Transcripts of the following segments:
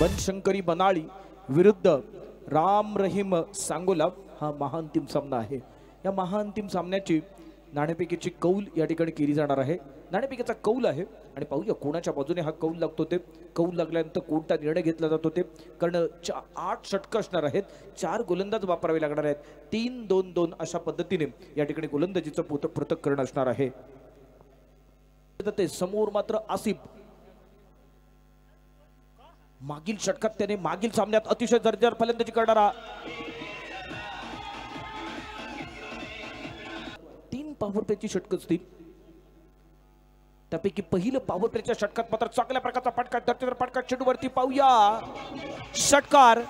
बनशंकरी बनाळी विरुद्ध राम रहीम सांगोला हा महाअंतिम सामना आहे। या महाअंतिम सामन्याची नाणेफेकीची कौल या ठिकाणी केली जाणार आहे। नाणेफेकीचा कौल आहे आणि पाहूया कोणाच्या बाजूने हा कौल लागतो ते। कौल लागल्यानंतर कोणता निर्णय घेतला जातो ते, कारण 8 षटक असणार आहेत, 4 गोलंदाज वापरावे लागणार आहेत, 3-2-2 अशा पद्धतीने या ठिकाणी गोलंदाजीचं पृथक्करण असणार आहे। ते समोर मात्र आसिफ मागील षटकात त्याने मागील सामन्यात अतिशय दर्जेदार फलंदाजी करणारा 3 पॉवर प्लेची षटक असतील। त्यापैकी पहिलं पॉवर प्लेच्या षटकात मात्र चांगल्या प्रकारचा फटका, दर्जेदार फटका चेंडूवरती पाहूया षटकार।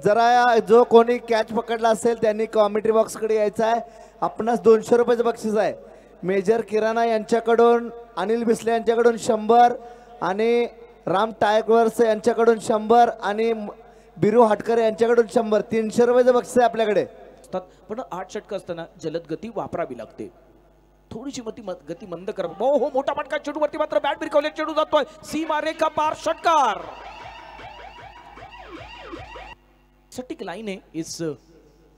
जरा जो कोणी कॅच पकडला असेल त्यांनी कॉमेंट्री बॉक्स कडे यायचं आहे। आपणास 200 रुपयाचं बक्षीस आहे। मेजर किराणा यांच्याकडून, अनिल बिस्ले यांच्याकडून 100 आणि राम टायगर्स यांच्याकडून 100 आणि बिरू हाटकर यांच्याकडून 100, 300 रुपयाचं बक्षीस आहे आपल्याकडे। पण 8 षटक असताना जलद गती वापरावी लागते, थोडीशी गती मंद करा। हो मोठा फटका चेंडूवरती मात्र बॅट भिरकावले, चेंडू जातोय सीमा रेखा पार, षटकार। सटीक लाइन है इस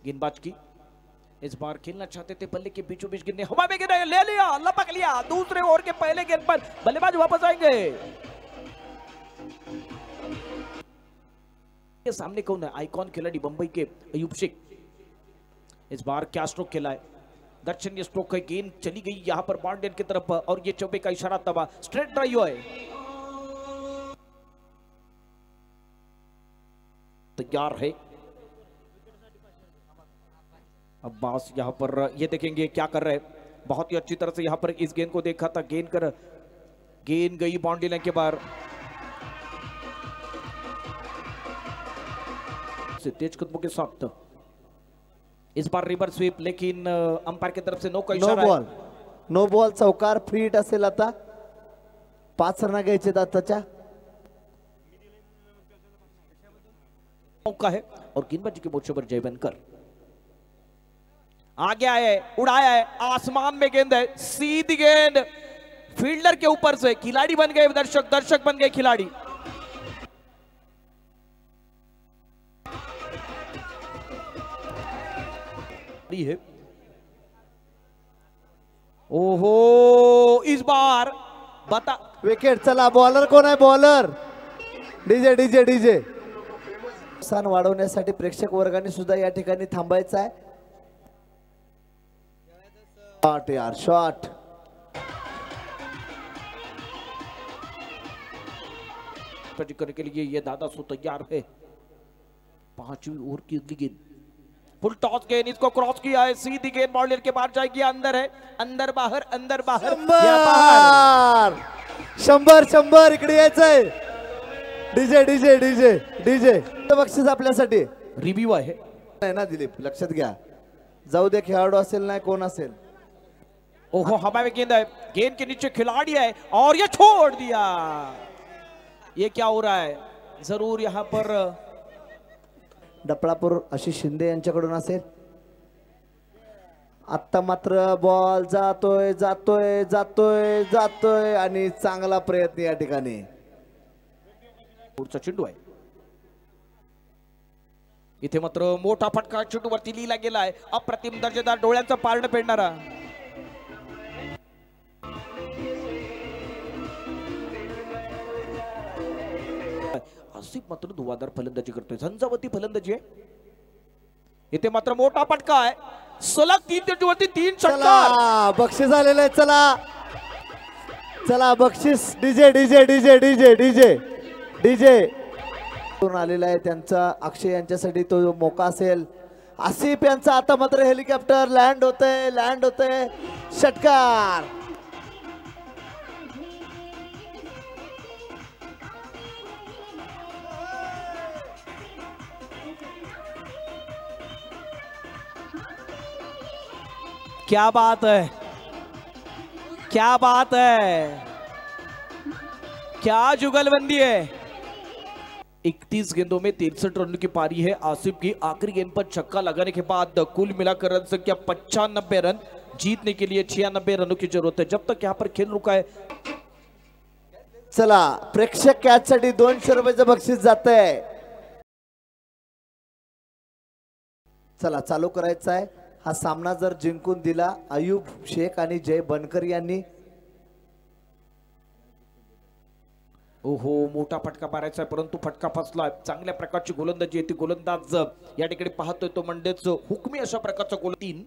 गेंदबाज की। इस बार खेलना चाहते थे, बल्ले के बीचों बीच गिरने, हवा में गिरे, ले लिया, लपक लिया। दूसरे ओवर के पहले गेंद पर बल्लेबाज वापस आएंगे। ये सामने कौन है? आइकॉन खिलाड़ी बंबई के अयूब शेख। इस बार क्या स्ट्रोक खेला है? दर्शनीय स्ट्रोक है, गेंद चली गई यहां पर बाउंड्री की तरफ और ये चौबे का इशारा तबा, स्ट्रेट ड्राइव है। तैयार है अब्बास, यहां पर ये देखेंगे क्या कर रहे हैं। बहुत ही अच्छी तरह से यहां पर इस गेंद को देखा था, गेंद गई बाउंड्री लाइन के बाहर से तेज कदमों के साथ। इस बार रिवर्स स्वीप, लेकिन अंपायर की तरफ से नो का इशारा है। नो बॉल चौकार, फ्री हिट असेल। आता 5 रन घ्यायचे आताच्या मौका है और गेंदबाजी के मोर्चे पर जयवंकर आगे आए, उड़ाया है, आसमान में गेंद है, सीधी गेंद फील्डर के ऊपर से। खिलाड़ी बन गए दर्शक, दर्शक बन गए खिलाड़ी। है ओहो, इस बार बता विकेट। चला बॉलर कोण आहे? Bowler DJ DJ DJ. नुकसान वाढवण्यासाठी प्रेक्षक वर्गाने सुद्धा या ठिकाणी थांबायचं आहे। शॉट यार, शॉट। करने के लिए ये दादा सो तैयार है। 5वीं ओवर की अगली गेंद, फुल टॉस गेंद, इसको क्रॉस किया है, सीधी गेंद बाउंड्री के बाहर जाएगी। अंदर है, अंदर बाहर, अंदर बाहर, 100 इकडे यायचंय। डीजे डीजे डीजे डीजे बक्षीस आपल्यासाठी। रिव्ह्यू आहे ना दिलीप, लक्षात घ्या, जाऊ दे खेळाडू असेल नाही कोण असेल। ओहो, हवा में गेंद है, गेंद के नीचे खिलाड़ी है और ये छोड़ दिया। ये क्या हो रहा है? जरूर यहां पर डपळापूर आशिष शिंदे यांच्याकडून असेल। आता मात्र बॉल जातोय जातोय जातोय जातोय आणि चांगला प्रयत्न या ठिकाणी। पुढचा चेंडू आहे, इथे मात्र मोठा फटका चेंडूवरती लिहिला गेलाय, अप्रतिम दर्जेदार, डोळ्यांचं पारडं फेडणारा। आसिफ मात्र धुवाधार फलंदाजी करतोय, झंझावती फलंदाजी आहे। इथे मात्र मोठा फटका आहे, सलग 3 चेंडूवरती 3 षटकार। बक्षीस आलेलं आहे। चला चला बक्षीस। DJ DJ DJ DJ DJ DJ आलेला आहे त्यांचा। अक्षय यांच्यासाठी तो मोका असेल। आसिफ यांचा आता मात्र हेलिकॉप्टर लँड होतंय, षटकार। क्या बात है, क्या बात है, क्या जुगलबंदी है। 31 गेंदों में 63 रनों की पारी है आसिफ की। आखिरी गेंद पर छक्का लगाने के बाद कुल मिलाकर रन संख्या 95 रन। जीतने के लिए 96 रनों की जरूरत है। जब तक यहाँ पर खेल रुका है चला प्रेक्षक कॅच साठी 200 रुपयाचं बक्षीस जात आहे. चला चालू करायचा आहे. हा सामना जर जिंकून दिला अयूब शेख आणि जय बनकर यांनी. ओहो मोठा फटका मारायचा परंतु फटका फसला. चांगल्या प्रकारची गोलंदाजी येते. गोलंदाज या ठिकाणी पाहतोय तो म्हणजेच हुकमी अशा प्रकारचा गोल. 3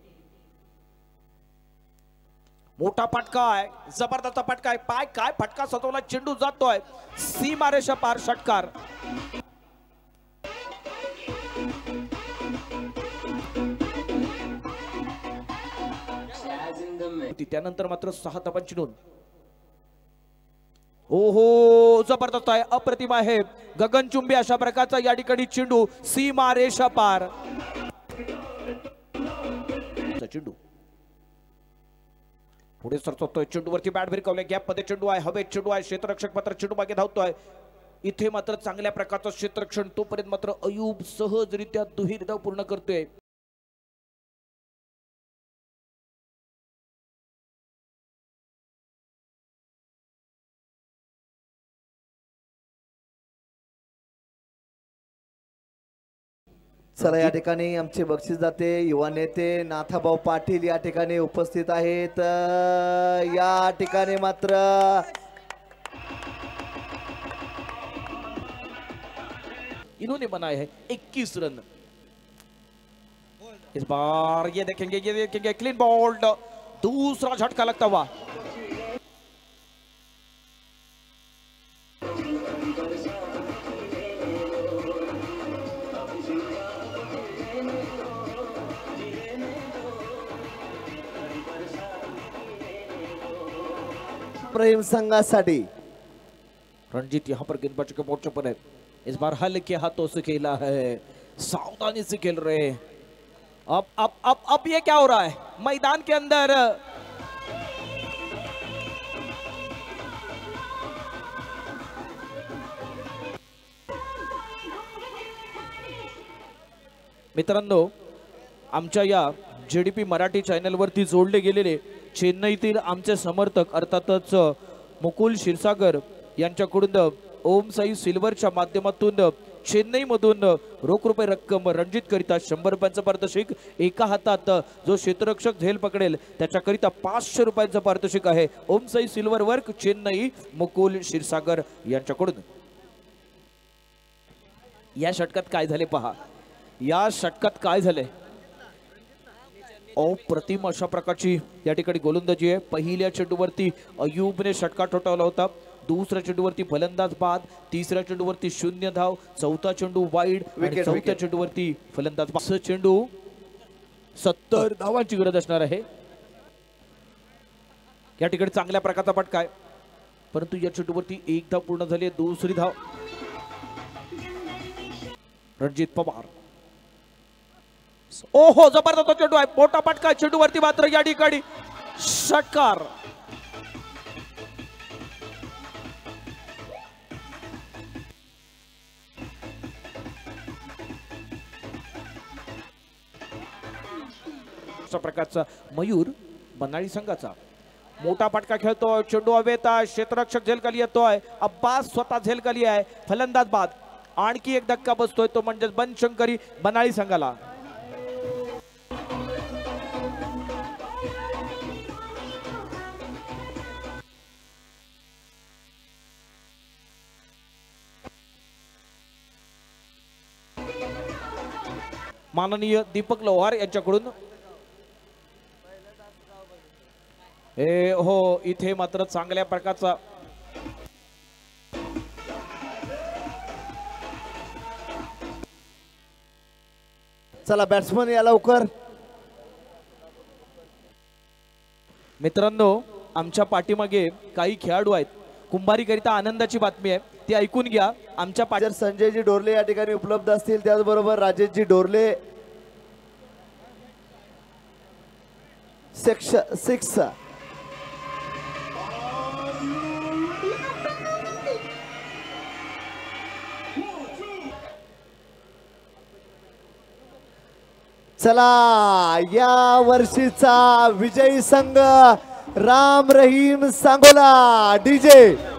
मोठा फटका आहे. जबरदस्त फटका आहे. पाय काय फटका सजवला. चेंडू जातोय सीमारेषा पार. षटकार. त्यानंतर मात्र 6 धावांची नोंद. ओहो जबरदस्त आहे. अप्रतिम आहे. गगनचुंबी अशा प्रकारचा या ठिकाणी चेंडू सीमारेषा पार. चेंडू पुढे सरकतोय. चेंडूवरती बॅट भिरकवले. गॅप मध्ये चेंडू आहे. हवेत चेंडू आहे. क्षेत्ररक्षक मात्र चेंडू मागे धावतोय. इथे मात्र चांगल्या प्रकारचं क्षेत्ररक्षण. तोपर्यंत मात्र अयूब सहजरित्या दुहेरी धाव पूर्ण करतोय. चला या ठिकाणी आमचे बक्षीस जाते. युवा नेते नाथाभाऊ पाटील या ठिकाणी उपस्थित आहेत. या ठिकाणी मात्र इन्होंने बनाए हैं 21 रन. इस बार ये देखेंगे क्लीन बॉल्ड. दूसरा झटका लगता हुआ. प्रेम संघासाठी रणजीत यहाँ पर गेंदबाजी के मोर्चे पर है. इस बार हल्के हाथों से खेला है. सावधानी से खेल रहे हैं. अब ये क्या हो रहा है मैदान के अंदर. मित्रांनो आमच्या या जेडीपी मराठी चॅनल वरती जोडले गेलेले चेन्नईतील आमचे समर्थक अर्थातच मुकुल क्षीरसागर यांच्याकडून ओम साई सिल्वरच्या माध्यमातून चेन्नई मधून रोख रुपये रक्कम रणजित करिता 100 रुपयांचं पारितोषिक. एका हातात जो क्षेत्ररक्षक झेल पकडेल त्याच्याकरिता 500 रुपयांचं पारितोषिक आहे. ओम साई सिल्वर वर्क चेन्नई मुकुल क्षीरसागर यांच्याकडून. या षटकात काय झाले पहा. या षटकात काय झाले. अप्रतिम अशा प्रकारची या ठिकाणी गोलंदाजी आहे. पहिल्या चेंडूवरती अयूबने षटका ठोठावला होता. दुसऱ्या चेंडूवरती फलंदाज बाद. तिसऱ्या चेंडूवरती 0 धाव. चौथा चेंडू वाईड. चौथ्या चेंडूवरती फलंदाज बाद. चेंडू 70 धावांची गरज असणार आहे. या ठिकाणी चांगल्या प्रकारचा फटका आहे परंतु या चेंडूवरती 1 धाव पूर्ण झाली. दुसरी धाव रणजित पवार. ओहो जबरदस्त चेंडू आहे. मोठा फटका. चेंडूवरती मात्र या ठिकाणी षटकार. अशा प्रकारचा मयूर बनाळी संघाचा मोठा फटका खेळतोय. चेंडू हवेत. क्षेत्ररक्षक झेल खाली येतोय. अब्बास स्वतः झेल खाली आहे. फलंदाज बाद. आणखी एक धक्का बसतोय तो म्हणजे बनशंकरी बनाळी संघाला. माननीय दीपक लोहार यांच्याकडून हो इथे मात्र चांगल्या प्रकारचा चला बॅट्समन या लवकर. मित्रांनो आमच्या पाठीमागे काही खेळाडू आहेत. कुंभारीकरिता आनंदाची बातमी आहे ती ऐकून घ्या. आमच्या पाठीवर संजयजी डोरले या ठिकाणी उपलब्ध असतील. त्याचबरोबर राजेशजी डोरले 6 चला या वर्षीचा विजयी संघ राम रहीम सांगोला. डीजे